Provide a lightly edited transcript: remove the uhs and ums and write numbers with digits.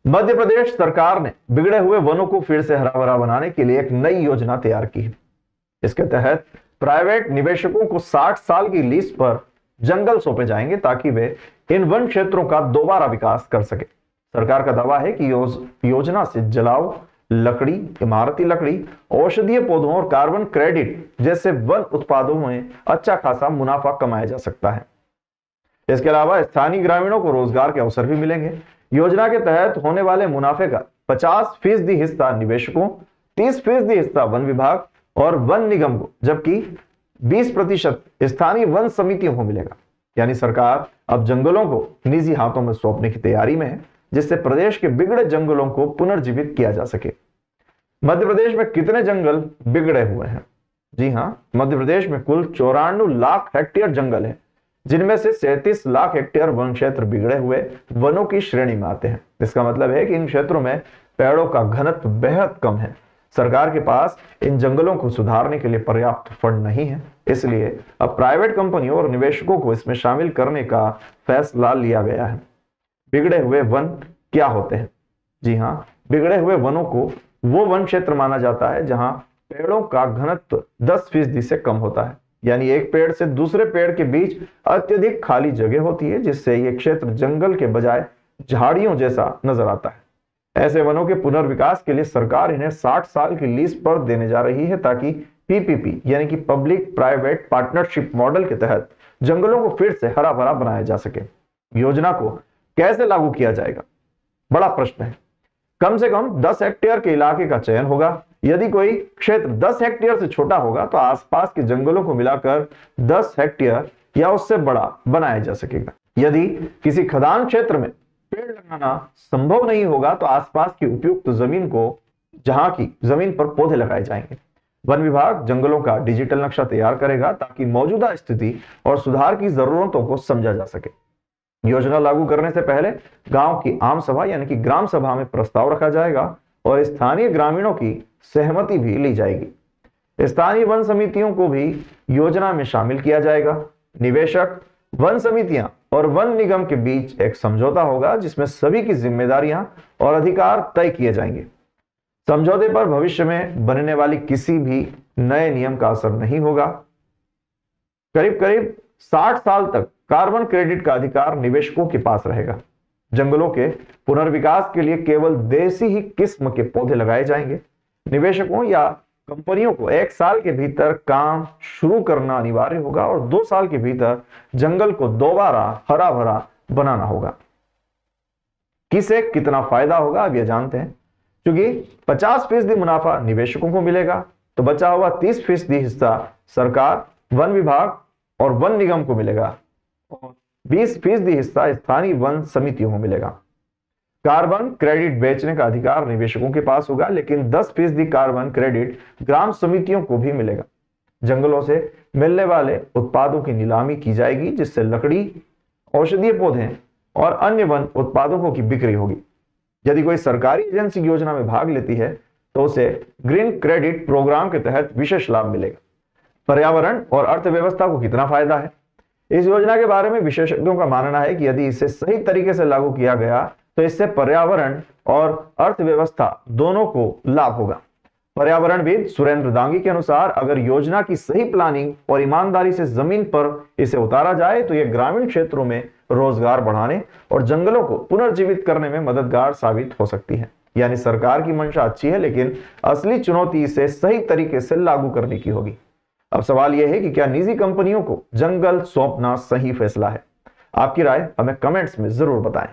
मध्य प्रदेश सरकार ने बिगड़े हुए वनों को फिर से हरा भरा बनाने के लिए एक नई योजना तैयार की है। इसके तहत प्राइवेट निवेशकों को 60 साल की लीज पर जंगल सौंपे जाएंगे ताकि वे इन वन क्षेत्रों का दोबारा विकास कर सके। सरकार का दावा है कि योजना से जलाओ लकड़ी, इमारती लकड़ी, औषधीय पौधों और कार्बन क्रेडिट जैसे वन उत्पादों में अच्छा खासा मुनाफा कमाया जा सकता है। इसके अलावा स्थानीय ग्रामीणों को रोजगार के अवसर भी मिलेंगे। योजना के तहत होने वाले मुनाफे का 50% हिस्सा निवेशकों, 30% हिस्सा वन विभाग और वन निगम को, जबकि 20% स्थानीय वन समितियों को मिलेगा। यानी सरकार अब जंगलों को निजी हाथों में सौंपने की तैयारी में है, जिससे प्रदेश के बिगड़े जंगलों को पुनर्जीवित किया जा सके। मध्य प्रदेश में कितने जंगल बिगड़े हुए हैं? जी हां, मध्य प्रदेश में कुल 94 लाख हेक्टेयर जंगल है, जिनमें से 37 लाख हेक्टेयर वन क्षेत्र बिगड़े हुए वनों की श्रेणी में आते हैं। इसका मतलब है कि इन क्षेत्रों में पेड़ों का घनत्व बेहद कम है। सरकार के पास इन जंगलों को सुधारने के लिए पर्याप्त फंड नहीं है, इसलिए अब प्राइवेट कंपनियों और निवेशकों को इसमें शामिल करने का फैसला लिया गया है। बिगड़े हुए वन क्या होते हैं? जी हां, बिगड़े हुए वनों को वो वन क्षेत्र माना जाता है जहां पेड़ों का घनत्व 10% से कम होता है। यानी एक पेड़ से दूसरे पेड़ के बीच अत्यधिक खाली जगह होती है, जिससे यह क्षेत्र जंगल के बजाय झाड़ियों जैसा नजर आता है। ऐसे वनों के पुनर्विकास के लिए सरकार इन्हें 60 साल की लीज पर देने जा रही है, ताकि पीपीपी यानी कि पब्लिक प्राइवेट पार्टनरशिप मॉडल के तहत जंगलों को फिर से हरा भरा बनाया जा सके। योजना को कैसे लागू किया जाएगा? बड़ा प्रश्न है। कम से कम 10 हेक्टेयर के इलाके का चयन होगा। यदि कोई क्षेत्र 10 हेक्टेयर से छोटा होगा तो आसपास के जंगलों को मिलाकर 10 हेक्टेयर या उससे बड़ा बनाया जा सकेगा। यदि किसी खदान क्षेत्र में पेड़ लगाना संभव नहीं होगा तो आसपास की उपयुक्त जमीन को जहां की जमीन पर पौधे लगाए जाएंगे। वन विभाग जंगलों का डिजिटल नक्शा तैयार करेगा ताकि मौजूदा स्थिति और सुधार की जरूरतों को समझा जा सके। योजना लागू करने से पहले गांव की आम सभा यानी कि ग्राम सभा में प्रस्ताव रखा जाएगा और स्थानीय ग्रामीणों की सहमति भी ली जाएगी। स्थानीय वन समितियों को भी योजना में शामिल किया जाएगा। निवेशक, वन समितियां और वन निगम के बीच एक समझौता होगा जिसमें सभी की जिम्मेदारियां और अधिकार तय किए जाएंगे। समझौते पर भविष्य में बनने वाली किसी भी नए नियम का असर नहीं होगा। करीब करीब 60 साल तक कार्बन क्रेडिट का अधिकार निवेशकों के पास रहेगा। जंगलों के पुनर्विकास के लिए केवल देसी ही किस्म के पौधे लगाए जाएंगे। निवेशकों या कंपनियों को 1 साल के भीतर काम शुरू करना अनिवार्य होगा और 2 साल के भीतर जंगल को दोबारा हरा भरा बनाना होगा। किसे कितना फायदा होगा अब यह जानते हैं। क्योंकि 50% मुनाफा निवेशकों को मिलेगा तो बचा हुआ 30% हिस्सा सरकार, वन विभाग और वन निगम को मिलेगा और 20% हिस्सा स्थानीय वन समितियों को मिलेगा। कार्बन क्रेडिट बेचने का अधिकार निवेशकों के पास होगा, लेकिन 10% कार्बन क्रेडिट ग्राम समितियों को भी मिलेगा। जंगलों से मिलने वाले उत्पादों की नीलामी की जाएगी, जिससे लकड़ी, औषधीय पौधे और अन्य वन उत्पादों की बिक्री होगी। यदि कोई सरकारी एजेंसी योजना में भाग लेती है तो उसे ग्रीन क्रेडिट प्रोग्राम के तहत विशेष लाभ मिलेगा। पर्यावरण और अर्थव्यवस्था को कितना फायदा है? इस योजना के बारे में विशेषज्ञों का मानना है कि यदि इसे सही तरीके से लागू किया गया तो इससे पर्यावरण और अर्थव्यवस्था दोनों को लाभ होगा। पर्यावरणविद सुरेंद्र दांगी के अनुसार अगर योजना की सही प्लानिंग और ईमानदारी से जमीन पर इसे उतारा जाए तो यह ग्रामीण क्षेत्रों में रोजगार बढ़ाने और जंगलों को पुनर्जीवित करने में मददगार साबित हो सकती है। यानी सरकार की मंशा अच्छी है, लेकिन असली चुनौती इसे सही तरीके से लागू करने की होगी। अब सवाल यह है कि क्या निजी कंपनियों को जंगल सौंपना सही फैसला है? आपकी राय हमें कमेंट्स में जरूर बताएं।